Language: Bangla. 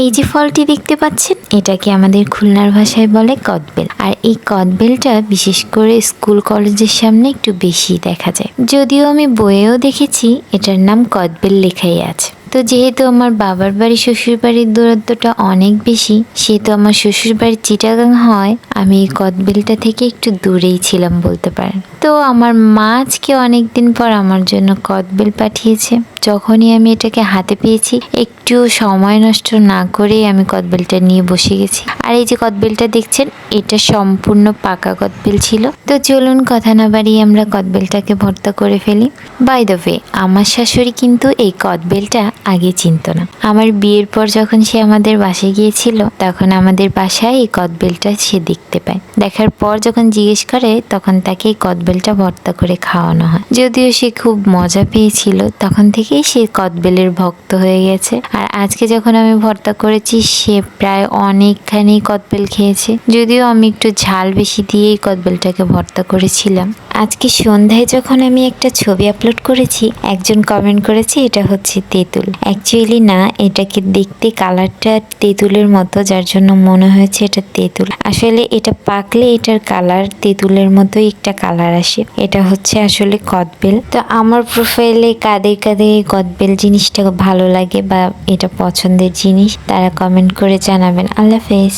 এই যে ফলটি দেখতে পাচ্ছেন এটাকে আমাদের খুলনার ভাষায় বলে কদবেল। আর এই কদবেলটা বিশেষ করে স্কুল কলেজের সামনে একটু বেশি দেখা যায়, যদিও আমি বইয়েও দেখেছি এটার নাম কদবেল লেখাই আছে। তো যেহেতু আমার বাবার বাড়ি শ্বশুর বাড়ির দূরত্বটা অনেক বেশি, সেহেতু আমার শ্বশুর বাড়ি চিটাগাং হয়, আমি এই কদবেলটা থেকে একটু দূরেই ছিলাম বলতে পারেন। তো আমার মা আজকে অনেকদিন পর আমার জন্য কদবেল পাঠিয়েছে। যখনই আমি এটাকে হাতে পেয়েছি একটু সময় নষ্ট না করেই আমি কদবেলটা নিয়ে বসে গেছি। আর এই যে কদবেলটা দেখছেন এটা সম্পূর্ণ পাকা কদবেল ছিল। তো চলুন কথা না বাড়িয়ে আমরা কদবেলটাকে ভর্তা করে ফেলি। বাই দ্য ওয়ে, আমার শাশুড়ি কিন্তু এই কদবেলটা আগে চিনতো না। আমার বিয়ের পর যখন সে আমাদের বাসায় গিয়েছিল তখন আমাদের বাসায় এই কদবেলটা সে দেখতে পায়। দেখার পর যখন জিজ্ঞেস করে তখন তাকে এই কদবেলটা ভর্তা করে খাওয়ানো হয়। যদিও সে খুব মজা পেয়েছিল, তখন থেকেই সে কদবেলের ভক্ত হয়ে গেছে। আর আজকে যখন আমি ভর্তা করেছি সে প্রায় অনেকখানি কদবেল খেয়েছে, যদিও আমি একটু ঝাল বেশি দিয়েই কদবেলটাকে ভর্তা করেছিলাম। আজকে সন্ধ্যায় যখন আমি একটা ছবি আপলোড করেছি একজন কমেন্ট করেছে এটা হচ্ছে তেঁতুল। অ্যাকচুয়ালি না, এটাকে দেখতে কালারটা তেঁতুলের মতো, যার জন্য মনে হয়েছে এটা তেঁতুল। আসলে এটা পাকলে এটার কালার তেঁতুলের মতোই একটা কালার আসে। এটা হচ্ছে আসলে কদবেল। তো আমার প্রোফাইলে কাদের কাদের কদবেল জিনিসটা ভালো লাগে বা এটা পছন্দের জিনিস তারা কমেন্ট করে জানাবেন। আল্লাহ হাফেজ।